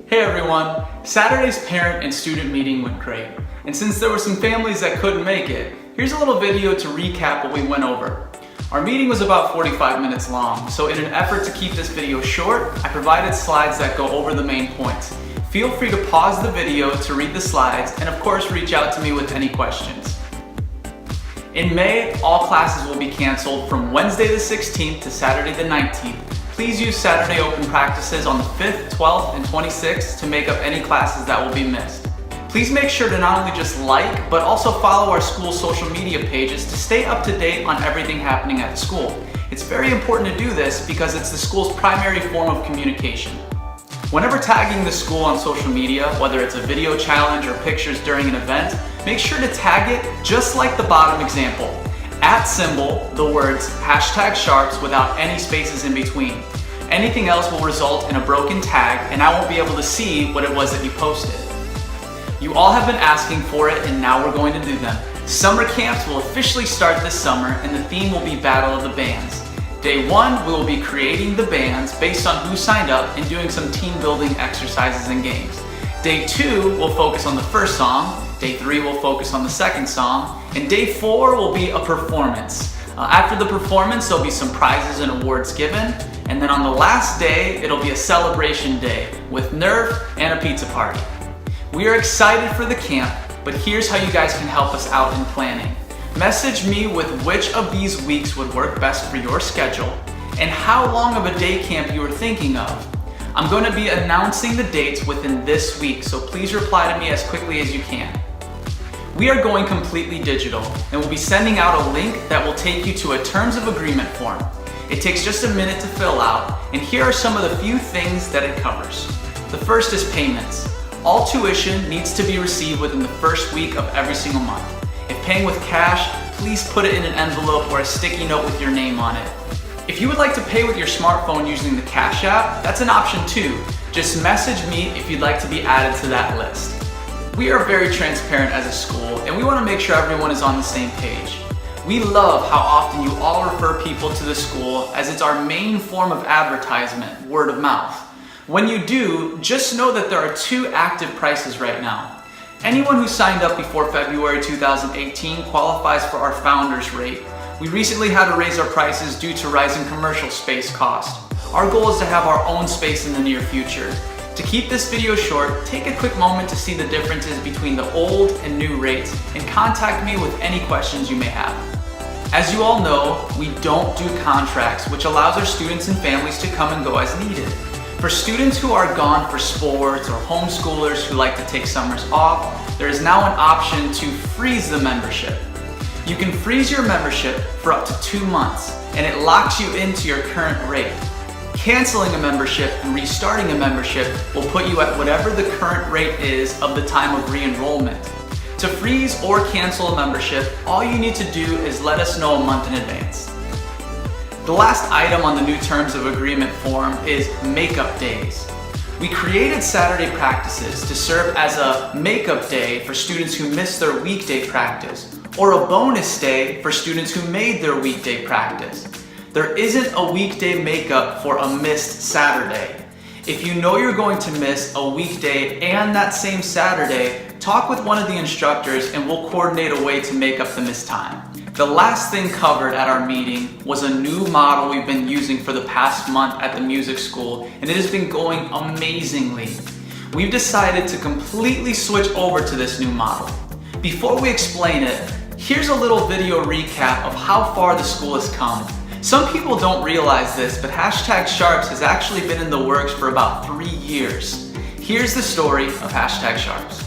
Hey everyone! Saturday's parent and student meeting went great. And since there were some families that couldn't make it, here's a little video to recap what we went over. Our meeting was about 45 minutes long, so in an effort to keep this video short, I provided slides that go over the main points. Feel free to pause the video to read the slides and of course reach out to me with any questions. In May, all classes will be canceled from Wednesday the 16th to Saturday the 19th. Please use Saturday open practices on the 5th, 12th, and 26th to make up any classes that will be missed. Please make sure to not only just like, but also follow our school's social media pages to stay up to date on everything happening at the school. It's very important to do this because it's the school's primary form of communication. Whenever tagging the school on social media, whether it's a video challenge or pictures during an event, make sure to tag it just like the bottom example. @ the words #Sharps without any spaces in between. Anything else will result in a broken tag and I won't be able to see what it was that you posted. You all have been asking for it and now we're going to do them. Summer camps will officially start this summer and the theme will be Battle of the Bands. Day 1, we will be creating the bands based on who signed up and doing some team building exercises and games. Day 2 will focus on the first song. Day 3 will focus on the second song, and Day 4 will be a performance. After the performance, there'll be some prizes and awards given, and then on the last day, it'll be a celebration day with Nerf and a pizza party. We are excited for the camp, but here's how you guys can help us out in planning. Message me with which of these weeks would work best for your schedule, and how long of a day camp you are thinking of. I'm going to be announcing the dates within this week, so please reply to me as quickly as you can. We are going completely digital and we'll be sending out a link that will take you to a terms of agreement form. It takes just a minute to fill out, and here are some of the few things that it covers. The first is payments. All tuition needs to be received within the first week of every single month. If paying with cash, please put it in an envelope or a sticky note with your name on it. If you would like to pay with your smartphone using the Cash app, that's an option too. Just message me if you'd like to be added to that list. We are very transparent as a school and we want to make sure everyone is on the same page. We love how often you all refer people to the school as it's our main form of advertisement, word of mouth. When you do, just know that there are 2 active prices right now. Anyone who signed up before February 2018 qualifies for our founders rate. We recently had to raise our prices due to rising commercial space cost. Our goal is to have our own space in the near future. To keep this video short, take a quick moment to see the differences between the old and new rates and contact me with any questions you may have. As you all know, we don't do contracts, which allows our students and families to come and go as needed. For students who are gone for sports or homeschoolers who like to take summers off, there is now an option to freeze the membership. You can freeze your membership for up to 2 months and it locks you into your current rate. Canceling a membership and restarting a membership will put you at whatever the current rate is of the time of re-enrollment. To freeze or cancel a membership, all you need to do is let us know a month in advance. The last item on the new terms of agreement form is makeup days. We created Saturday practices to serve as a makeup day for students who missed their weekday practice, or a bonus day for students who made their weekday practice. There isn't a weekday makeup for a missed Saturday. If you know you're going to miss a weekday and that same Saturday, talk with one of the instructors and we'll coordinate a way to make up the missed time. The last thing covered at our meeting was a new model we've been using for the past month at the music school, and it has been going amazingly. We've decided to completely switch over to this new model. Before we explain it, here's a little video recap of how far the school has come. Some people don't realize this, but #Sharps has actually been in the works for about 3 years. Here's the story of #Sharps.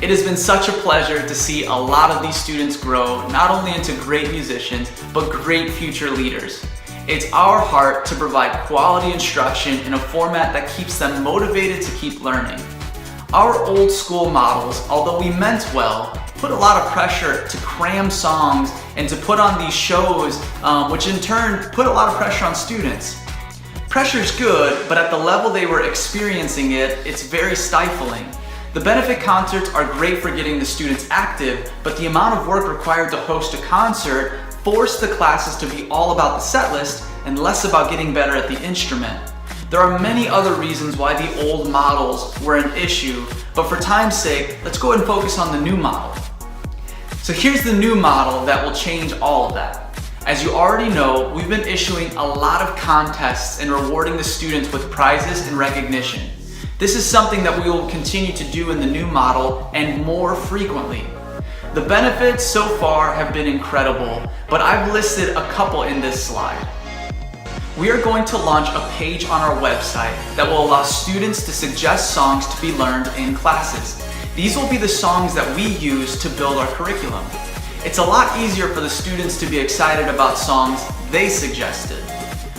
It has been such a pleasure to see a lot of these students grow, not only into great musicians, but great future leaders. It's our heart to provide quality instruction in a format that keeps them motivated to keep learning. Our old school models, although we meant well, put a lot of pressure to cram songs and to put on these shows, which in turn put a lot of pressure on students. Pressure's good, but at the level they were experiencing it, it's very stifling. The benefit concerts are great for getting the students active, but the amount of work required to host a concert forced the classes to be all about the set list and less about getting better at the instrument. There are many other reasons why the old models were an issue, but for time's sake, let's go ahead and focus on the new model. So here's the new model that will change all of that. As you already know, we've been issuing a lot of contests and rewarding the students with prizes and recognition. This is something that we will continue to do in the new model and more frequently. The benefits so far have been incredible, but I've listed a couple in this slide. We are going to launch a page on our website that will allow students to suggest songs to be learned in classes. These will be the songs that we use to build our curriculum. It's a lot easier for the students to be excited about songs they suggested.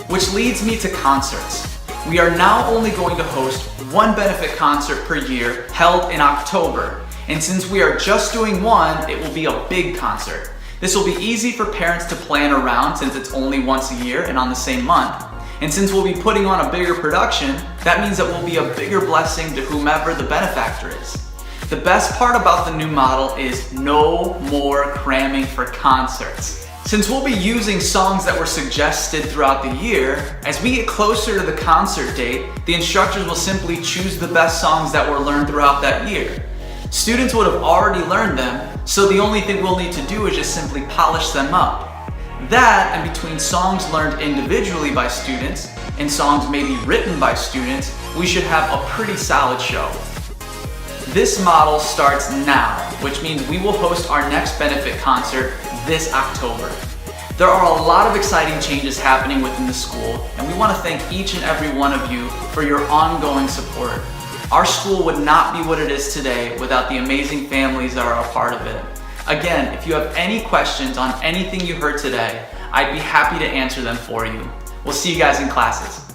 Which leads me to concerts. We are now only going to host one benefit concert per year held in October. And since we are just doing one, it will be a big concert. This will be easy for parents to plan around since it's only once a year and on the same month. And since we'll be putting on a bigger production, that means it will be a bigger blessing to whomever the benefactor is. The best part about the new model is no more cramming for concerts. Since we'll be using songs that were suggested throughout the year, as we get closer to the concert date, the instructors will simply choose the best songs that were learned throughout that year. Students would have already learned them, so the only thing we'll need to do is just simply polish them up. That, and between songs learned individually by students and songs maybe written by students, we should have a pretty solid show. This model starts now, which means we will host our next benefit concert this October. There are a lot of exciting changes happening within the school, and we want to thank each and every one of you for your ongoing support. Our school would not be what it is today without the amazing families that are a part of it. Again, if you have any questions on anything you heard today, I'd be happy to answer them for you. We'll see you guys in classes.